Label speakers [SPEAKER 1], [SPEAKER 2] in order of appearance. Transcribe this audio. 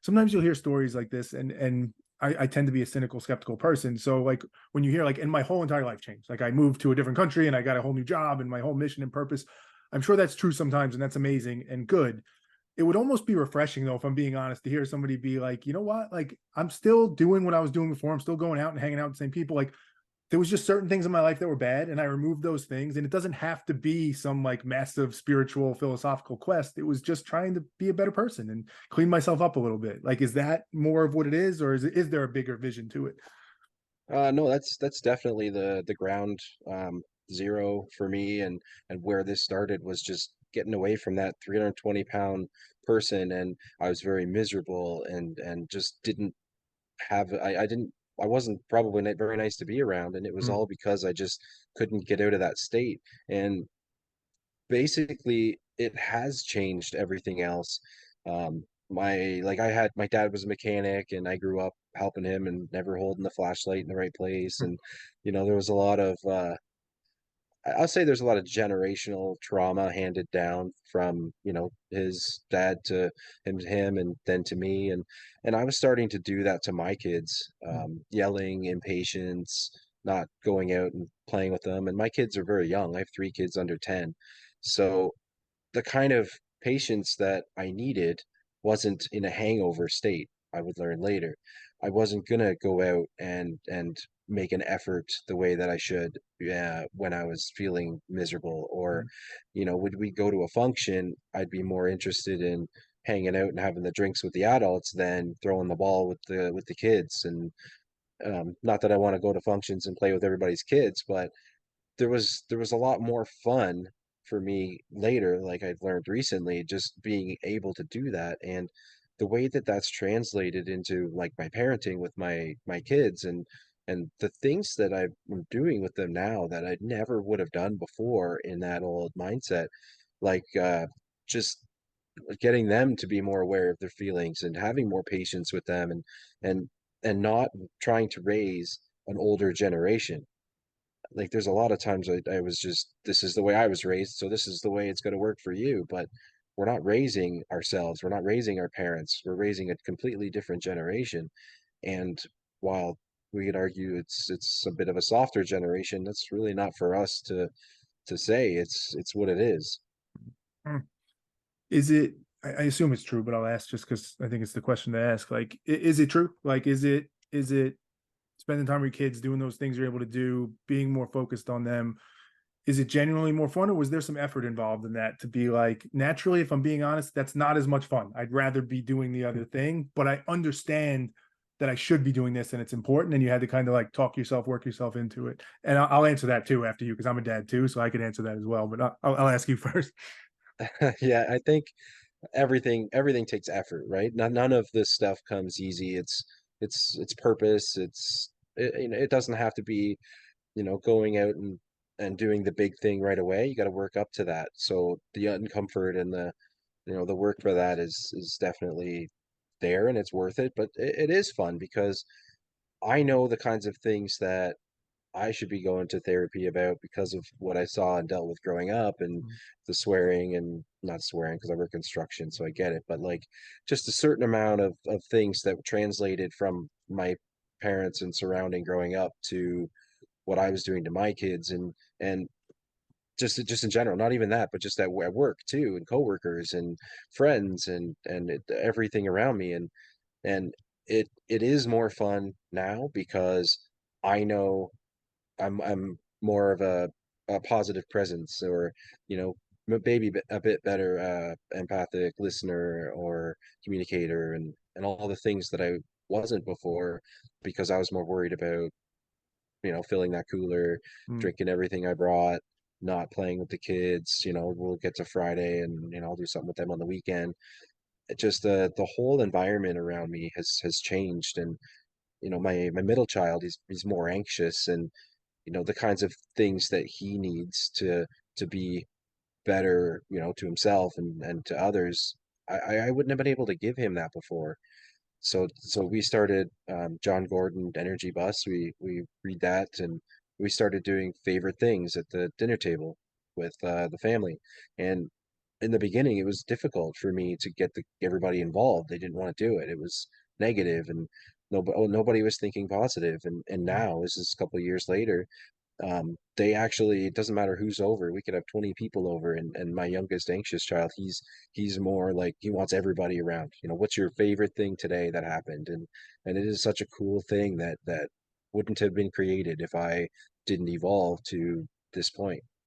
[SPEAKER 1] sometimes you'll hear stories like this, and I tend to be a cynical, skeptical person. So like when you hear like, and my whole entire life changed, like I moved to a different country and I got a whole new job and my whole mission and purpose. I'm sure that's true sometimes, and that's amazing and good. It would almost be refreshing though, if I'm being honest, to hear somebody be like, you know what, like I'm still doing what I was doing before. I'm still going out and hanging out with the same people. Like there was just certain things in my life that were bad, and I removed those things. And it doesn't have to be some like massive spiritual philosophical quest. It was just trying to be a better person and clean myself up a little bit. Like, is that more of what it is, or is there a bigger vision to it?
[SPEAKER 2] No, that's definitely the ground zero for me, and where this started was just getting away from that 320 pound person, and I was very miserable and just didn't have I didn't I wasn't probably not very nice to be around, and it was
[SPEAKER 1] Mm,
[SPEAKER 2] all because I just couldn't get out of that state. And basically it has changed everything else. My had my dad was a mechanic, and I grew up helping him and never holding the flashlight in the right place.
[SPEAKER 1] mm,
[SPEAKER 2] And there was a lot of I'll say there's a lot of generational trauma handed down from, his dad to him and then to me. And I was starting to do that to my kids,
[SPEAKER 1] mm,
[SPEAKER 2] yelling, impatience, not going out and playing with them. And my kids are very young. I have three kids under 10. So the kind of patience that I needed wasn't in a hangover state. I would learn later. I wasn't gonna go out and make an effort the way that I should, when I was feeling miserable. Or,
[SPEAKER 1] mm,
[SPEAKER 2] would we go to a function, I'd be more interested in hanging out and having the drinks with the adults than throwing the ball with the kids. And not that I want to go to functions and play with everybody's kids, but there was a lot more fun for me later, like I've learned recently, just being able to do that. And the way that that's translated into like my parenting with my kids, and the things that I'm doing with them now that I never would have done before in that old mindset, like just getting them to be more aware of their feelings and having more patience with them, and and not trying to raise an older generation. Like there's a lot of times I was just, this is the way I was raised, so this is the way it's going to work for you. But we're not raising ourselves, we're not raising our parents, we're raising a completely different generation. And while we could argue it's a bit of a softer generation, that's really not for us to say. It's what it is.
[SPEAKER 1] mm. Is it? I assume it's true, but I'll ask just because I think it's the question to ask. Like, is it true? Like, is it spending time with your kids, doing those things you're able to do, being more focused on them? Is it genuinely more fun, or was there some effort involved in that to be like, naturally, if I'm being honest, that's not as much fun. I'd rather be doing the other thing, but I understand that I should be doing this and it's important. And you had to kind of like talk yourself, work yourself into it. And I'll answer that too after you, because I'm a dad too, so I can answer that as well. But I'll ask you first.
[SPEAKER 2] Yeah, I think everything takes effort, right? None of this stuff comes easy. It's purpose. It doesn't have to be, going out and doing the big thing right away. You got to work up to that. So the uncomfort and the work for that is definitely there, and it's worth it. But it is fun because I know the kinds of things that I should be going to therapy about because of what I saw and dealt with growing up, and the swearing, and not swearing because I work construction, so I get it. But like just a certain amount of things that translated from my parents and surrounding growing up to what I was doing to my kids, and just in general, not even that, but just at work too, and coworkers and friends, and everything around me. And it is more fun now because I know I'm more of a positive presence, or maybe a bit better empathic listener or communicator, and all the things that I wasn't before, because I was more worried about filling that cooler,
[SPEAKER 1] Mm,
[SPEAKER 2] drinking everything I brought, not playing with the kids. We'll get to Friday, and I'll do something with them on the weekend. It just the whole environment around me has changed. And my middle child, he's more anxious, and the kinds of things that he needs to be better, to himself and to others. I wouldn't have been able to give him that before. So we started John Gordon Energy Bus. We read that, and we started doing favorite things at the dinner table with the family. And in the beginning, it was difficult for me to get everybody involved. They didn't want to do it. It was negative, and nobody was thinking positive. And now, this is a couple of years later, they actually, it doesn't matter who's over. We could have 20 people over, and my youngest anxious child, he's more like he wants everybody around. What's your favorite thing today that happened? And it is such a cool thing that wouldn't have been created if I didn't evolve to this point.